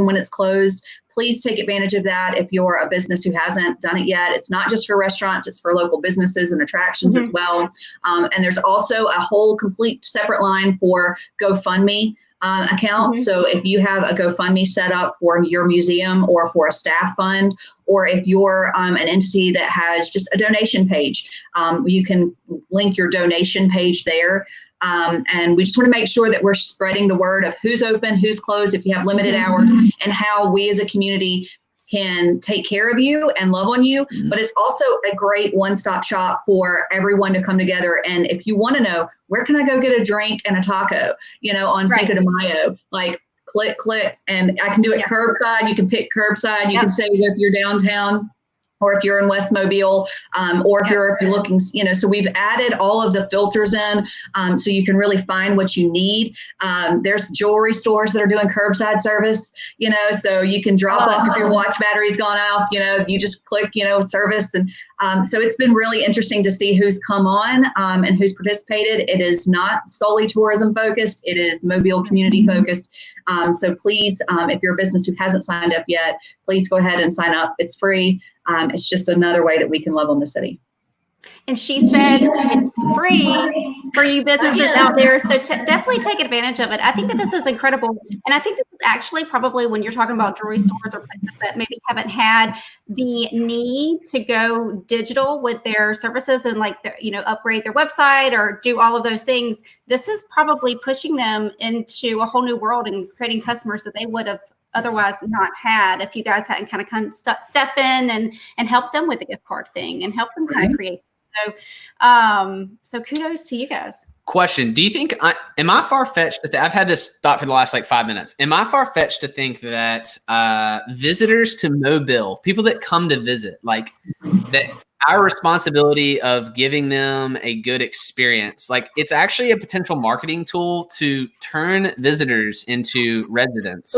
when it's closed. Please take advantage of that if you're a business who hasn't done it yet. It's not just for restaurants, it's for local businesses and attractions as well. And there's also a whole complete separate line for GoFundMe accounts. So if you have a GoFundMe set up for your museum or for a staff fund, or if you're an entity that has just a donation page, you can link your donation page there. And we just want to make sure that we're spreading the word of who's open, who's closed, if you have limited hours, and how we as a community can take care of you and love on you. But it's also a great one-stop shop for everyone to come together. And if you want to know, where can I go get a drink and a taco, on Cinco de Mayo, like click, and I can do it curbside. You can pick curbside. You can say if you're downtown, or if you're in West Mobile, or if you're looking, so we've added all of the filters in, so you can really find what you need. There's jewelry stores that are doing curbside service, so you can drop off if your watch battery's gone off, you just click, service. And so it's been really interesting to see who's come on and who's participated. It is not solely tourism focused. It is Mobile community focused. So please, if you're a business who hasn't signed up yet, please go ahead and sign up. It's free. It's just another way that we can love on the city. And she said it's free for you businesses out there. So definitely take advantage of it. I think that this is incredible. And I think this is actually probably when you're talking about jewelry stores or places that maybe haven't had the need to go digital with their services and upgrade their website or do all of those things. This is probably pushing them into a whole new world and creating customers that they would have otherwise not had if you guys hadn't kind of step in and help them with the gift card thing and help them kind of create. So kudos to you guys. Question. Do you think, am I far-fetched? I've had this thought for the last 5 minutes. Am I far-fetched to think that visitors to Mobile, people that come to visit, that our responsibility of giving them a good experience, it's actually a potential marketing tool to turn visitors into residents,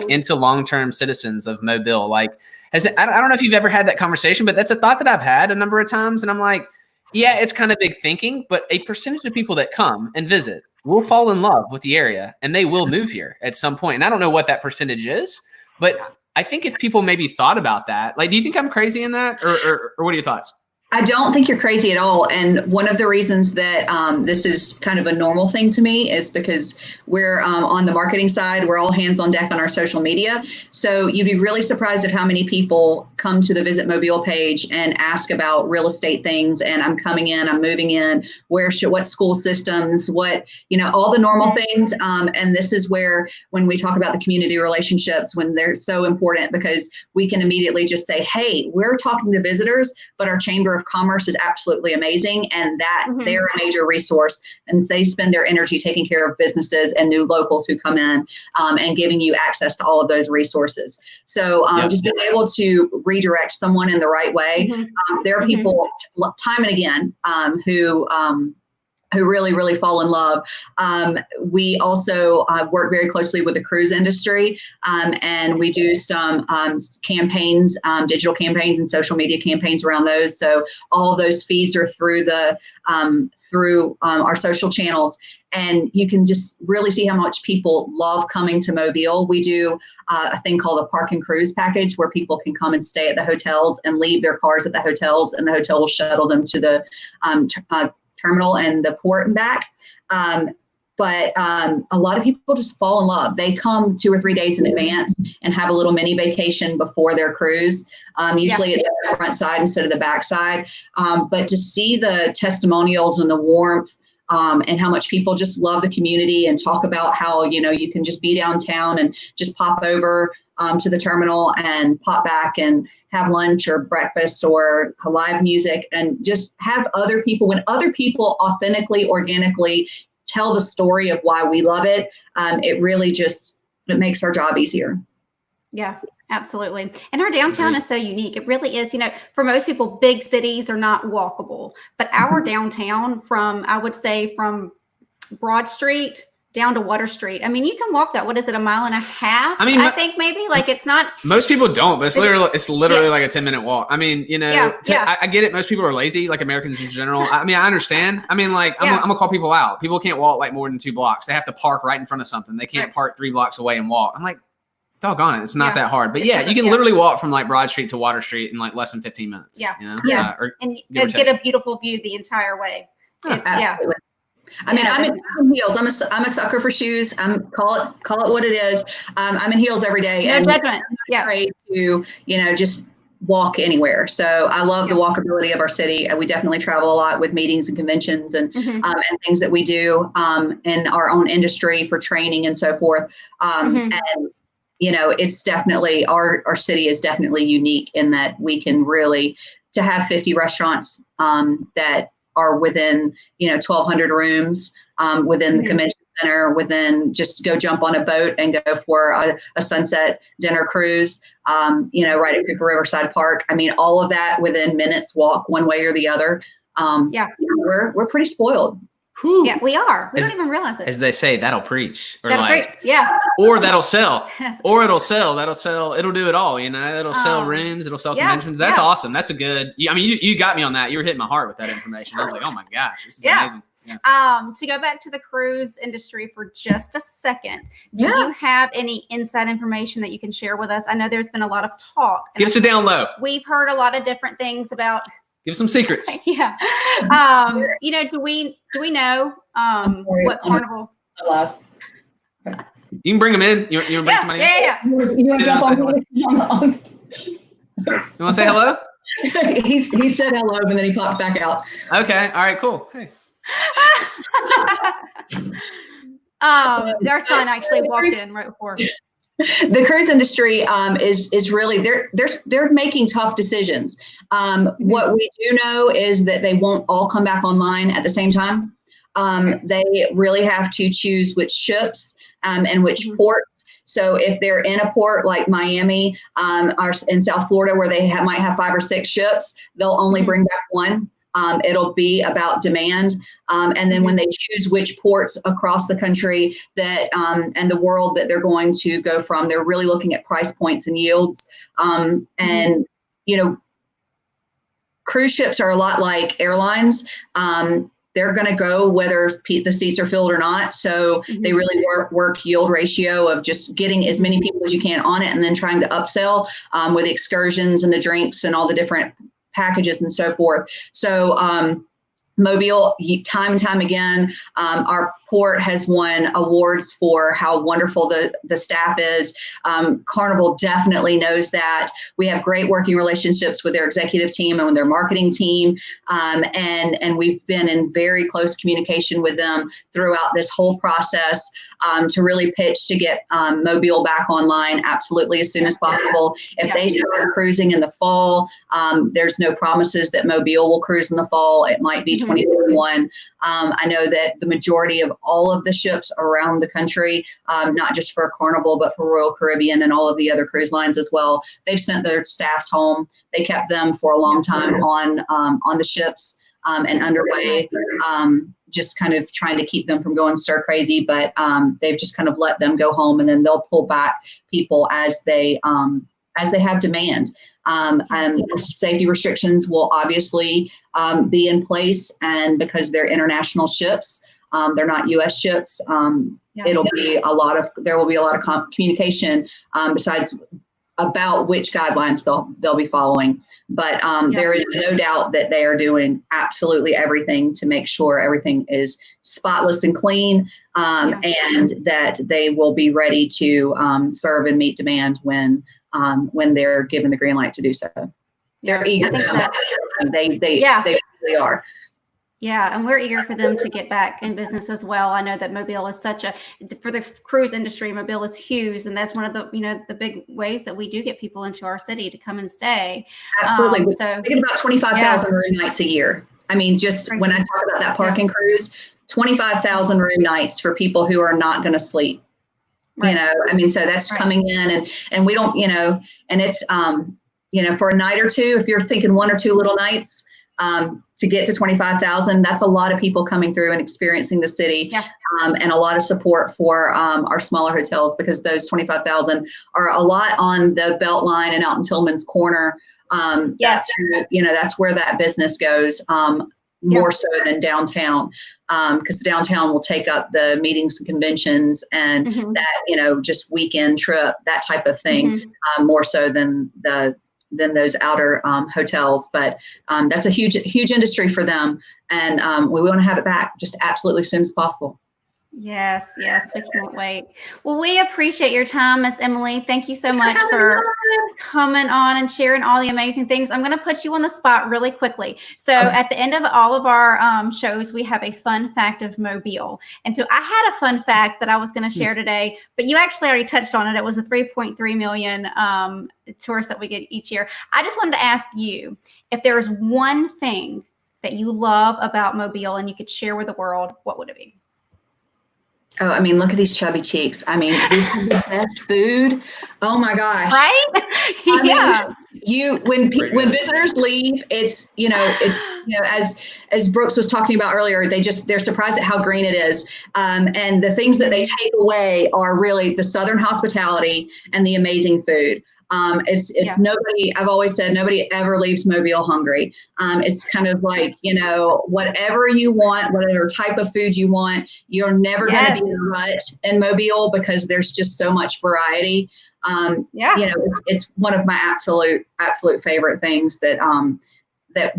into long-term citizens of Mobile. I don't know if you've ever had that conversation, but that's a thought that I've had a number of times. And I'm like, yeah, it's kind of big thinking, but a percentage of people that come and visit will fall in love with the area and they will move here at some point. And I don't know what that percentage is, but I think if people maybe thought about that, like, do you think I'm crazy in that, or what are your thoughts? I don't think you're crazy at all. And one of the reasons that this is kind of a normal thing to me is because we're on the marketing side, we're all hands on deck on our social media. So you'd be really surprised at how many people come to the Visit Mobile page and ask about real estate things. And I'm coming in, I'm moving in, what school systems, what, all the normal things. And this is where, when we talk about the community relationships, when they're so important, because we can immediately just say, hey, we're talking to visitors, but our Chamber of Commerce is absolutely amazing, and that they're a major resource, and they spend their energy taking care of businesses and new locals who come in, and giving you access to all of those resources. So just being able to redirect someone in the right way. There are people time and again who really, really fall in love. We also work very closely with the cruise industry, and we do some campaigns, digital campaigns and social media campaigns around those. So all of those feeds are through our social channels. And you can just really see how much people love coming to Mobile. We do a thing called a park and cruise package, where people can come and stay at the hotels and leave their cars at the hotels, and the hotel will shuttle them to the terminal and the port and back. But a lot of people just fall in love. They come 2 or 3 days in advance and have a little mini vacation before their cruise, usually at the front side instead of the back side. But to see the testimonials and the warmth, and how much people just love the community and talk about how, you can just be downtown and just pop over to the terminal and pop back and have lunch or breakfast or live music, and just have other people, when other people authentically, organically tell the story of why we love it, it really just, it makes our job easier. Yeah, absolutely. And our downtown is so unique. It really is. For most people, big cities are not walkable, but our downtown, I would say from Broad Street down to Water Street, I mean, you can walk that. What is it, 1.5 miles? I mean, I think maybe, like, it's not. Most people don't, but it's literally like a 10-minute walk. I mean, I get it. Most people are lazy, like Americans in general. I mean, I understand. I mean, like, I'm gonna call people out. People can't walk like more than 2 blocks. They have to park right in front of something. They can't park 3 blocks away and walk. I'm like, doggone it, it's not that hard. But you can literally walk from like Broad Street to Water Street in like less than 15 minutes. And get a beautiful view the entire way. Absolutely. I mean, I'm in heels. I'm a sucker for shoes. Call it what it is. I'm in heels every day. No judgment. Yeah. Great to just walk anywhere. So I love the walkability of our city. We definitely travel a lot with meetings and conventions and things that we do in our own industry for training and so forth. And it's definitely, our city is definitely unique in that we can really, to have 50 restaurants that are within, 1,200 rooms, within the convention center, within, just go jump on a boat and go for a sunset dinner cruise, right at Cooper Riverside Park. I mean, all of that within minutes walk one way or the other. We're pretty spoiled. Whew. Yeah, we are. We don't even realize it. As they say, that'll preach. Or or that'll sell. Or it'll sell. That'll sell. It'll do it all. It'll sell rooms. It'll sell conventions. That's awesome. That's a good. I mean, you got me on that. You were hitting my heart with that information. I was like, oh my gosh, this is amazing. Yeah. To go back to the cruise industry for just a second, do you have any inside information that you can share with us? I know there's been a lot of talk. Give us a down low. We've heard a lot of different things about. Give some secrets. Yeah. Do we know what Carnival? You can bring them in. You want to bring somebody in? Yeah. You want to jump on? You want to say hello? He said hello, and then he popped back out. Okay. All right. Cool. Hey. Our son actually walked in right before. The cruise industry is really they're making tough decisions. What we do know is that they won't all come back online at the same time. They really have to choose which ships and which ports. So if they're in a port like Miami or in South Florida where they might have 5 or 6 ships, they'll only bring back one. It'll be about demand. And then when they choose which ports across the country that and the world that they're going to go from, they're really looking at price points and yields. And, cruise ships are a lot like airlines. They're going to go whether the seats are filled or not. So they really work yield ratio of just getting as many people as you can on it, and then trying to upsell with excursions and the drinks and all the different packages and so forth. So Mobile, time and time again, our port has won awards for how wonderful the staff is. Carnival definitely knows that. We have great working relationships with their executive team and with their marketing team. And we've been in very close communication with them throughout this whole process to really pitch to get Mobile back online absolutely as soon as possible. If they start cruising in the fall, there's no promises that Mobile will cruise in the fall. It might be 2021. I know that the majority of all of the ships around the country, not just for Carnival, but for Royal Caribbean and all of the other cruise lines as well, they've sent their staffs home. They kept them for a long time on the ships and underway, just kind of trying to keep them from going stir crazy. But they've just kind of let them go home, and then they'll pull back people as they have demand. And safety restrictions will obviously be in place, and because they're international ships, they're not U.S. ships. There will be a lot of communication besides about which guidelines they'll be following. But there is no doubt that they are doing absolutely everything to make sure everything is spotless and clean, and that they will be ready to serve and meet demand when they're given the green light to do so. They're eager. They really are. Yeah, and we're eager for them to get back in business as well. I know that Mobile is for the cruise industry, Mobile is huge, and that's one of the big ways that we do get people into our city to come and stay. Absolutely. So we get about 25,000 room nights a year. I mean, just when I talk about that park and cruise, 25,000 room nights for people who are not going to sleep. Right. I mean, so that's coming in, and we don't, and it's, for a night or two, if you're thinking 1 or 2 little nights, to get to 25,000, that's a lot of people coming through and experiencing the city, and a lot of support for our smaller hotels, because those 25,000 are a lot on the Beltline and out in Tillman's Corner. That's where that business goes, more so than downtown, because downtown will take up the meetings and conventions and that, just weekend trip, that type of thing, more so than those outer hotels. But that's a huge industry for them, and we want to have it back just absolutely as soon as possible. Yes, we can't wait. Well, we appreciate your time, Miss Emily. Thank you so much for coming on and sharing all the amazing things. I'm going to put you on the spot really quickly. So at the end of all of our shows, we have a fun fact of Mobile. And so I had a fun fact that I was going to share today, but you actually already touched on it. It was a 3.3 million tourists that we get each year. I just wanted to ask you, if there was one thing that you love about Mobile and you could share with the world, what would it be? Oh, I mean, look at these chubby cheeks. I mean, this is the best food. Oh my gosh. Right? When visitors leave, it's, as Brooks was talking about earlier, they're surprised at how green it is. And the things that they take away are really the Southern hospitality and the amazing food. Nobody, I've always said, nobody ever leaves Mobile hungry. It's kind of like, whatever you want, whatever type of food you want, you're never going to be in a rut in Mobile, because there's just so much variety. It's one of my absolute favorite things that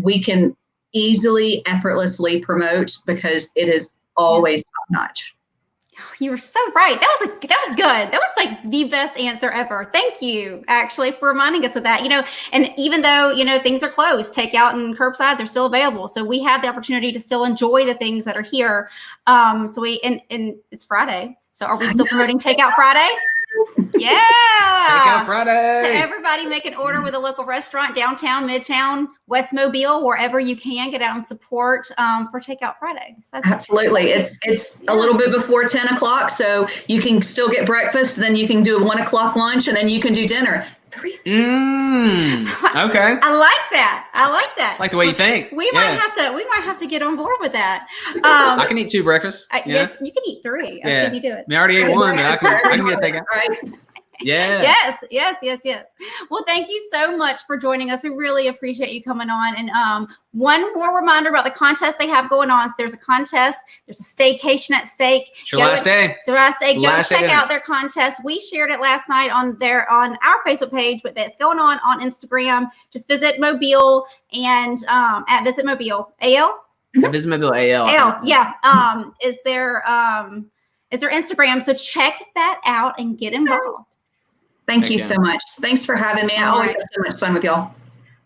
we can easily, effortlessly promote, because it is always top notch. You were so right. That was good. That was like the best answer ever. Thank you, actually, for reminding us of that. And even though, things are closed, takeout and curbside, they're still available. So we have the opportunity to still enjoy the things that are here. And it's Friday. So are we still promoting Takeout Friday? Yeah. Takeout Friday. So everybody make an order with a local restaurant, downtown, midtown, West Mobile, wherever you can, get out and support for Takeout Friday. So absolutely. It's a little bit before 10 o'clock, so you can still get breakfast, then you can do a 1 o'clock lunch, and then you can do dinner. Okay. I like that. Like the way you think. We might have to get on board with that. I can eat 2 breakfasts. Yes, you can eat 3. I've seen you do it. I already ate 1, but I can get takeout. Right. Yeah. Yes. Well, thank you so much for joining us. We really appreciate you coming on. And one more reminder about the contest they have going on. So there's a contest. There's a staycation at stake. It's your last day. It's your last day. Go check out their contest. We shared it last night on our Facebook page, but it's going on Instagram. Just visit Mobile and at Visit Mobile AL. Visit Mobile AL. Is their Instagram. So check that out and get involved. Thank you so much. Thanks for having me. I always have so much fun with y'all.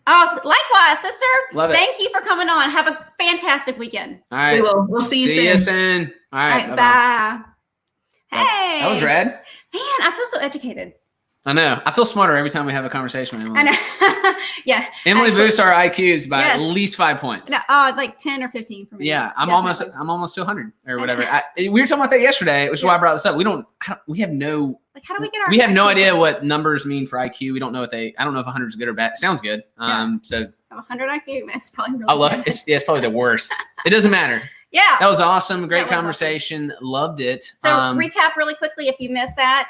Oh, likewise, sister. Love it. Thank you for coming on. Have a fantastic weekend. All right. We will. We'll see you soon. See you soon. All right. Bye. Hey. That was rad. Man, I feel so educated. I know. I feel smarter every time we have a conversation with Emily. I know. Yeah. Emily boosts our IQs by at least 5 points. No, like 10 or 15 for me. Yeah, I'm almost to 100 or whatever. We were talking about that yesterday, which is why I brought this up. We have no. Like, how do we get our? We have no idea what numbers mean for IQ. We don't know what I don't know if 100 is good or bad. Sounds good. So 100 IQ. It's probably really. I love it. It's probably the worst. It doesn't matter. Yeah. That was awesome. Great conversation. Awesome. Loved it. So recap really quickly if you missed that.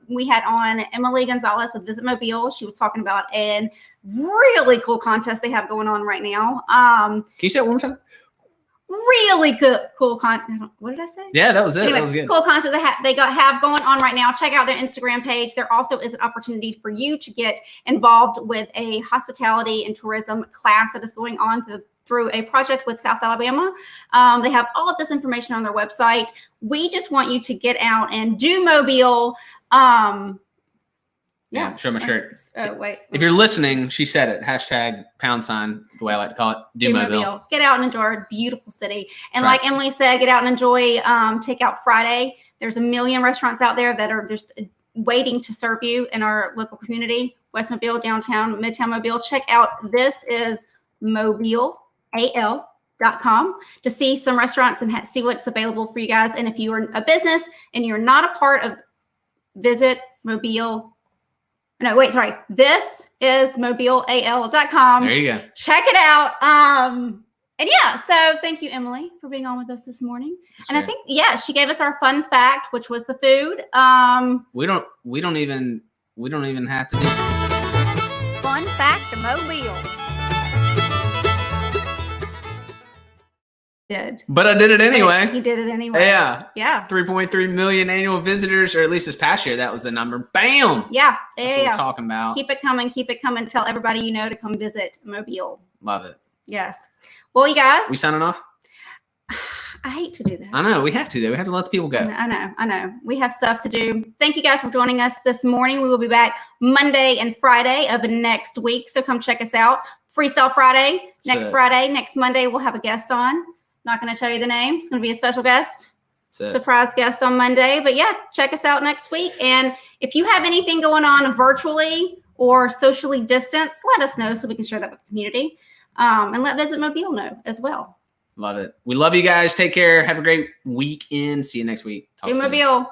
We had on Emily Gonzalez with Visit Mobile. She was talking about a really cool contest they have going on right now. Can you say it one more time? Really good, cool content. What did I say? Yeah, that was it. Anyway, that was good. Cool content they have going on right now. Check out their Instagram page. There also is an opportunity for you to get involved with a hospitality and tourism class that is going on through a project with South Alabama. They have all of this information on their website. We just want you to get out and do Mobile. Yeah, show my shirt. Wait. If you're listening, she said it. #, the way I like to call it. Do Mobile. Get out and enjoy our beautiful city. And like Emily said, get out and enjoy Takeout Friday. There's a million restaurants out there that are just waiting to serve you in our local community. West Mobile, downtown, Midtown Mobile. Check out This Is Mobile. AL.com to see some restaurants and see what's available for you guys. And if you are a business and you're not a part of Visit Mobile, This Is MobileAL.com. There you go. Check it out. And yeah, so thank you, Emily, for being on with us this morning. That's great. I think, she gave us our fun fact, which was the food. We don't even have to do fun fact of Mobile. But I did it anyway. He did it anyway. Yeah. 3.3 million annual visitors, or at least this past year, that was the number. Bam. Yeah. That's what we're talking about. Keep it coming. Keep it coming. Tell everybody you know to come visit Mobile. Love it. Yes. Well, you guys. We signing off? I hate to do that. I know. We have to, though. We have to let the people go. I know. We have stuff to do. Thank you guys for joining us this morning. We will be back Monday and Friday of next week. So come check us out. Freestyle Friday. Next Monday, we'll have a guest on. Not going to tell you the name. It's going to be a special guest. Surprise guest on Monday. But yeah, check us out next week. And if you have anything going on virtually or socially distanced, let us know so we can share that with the community. And let Visit Mobile know as well. Love it. We love you guys. Take care. Have a great weekend. See you next week. Do Mobile.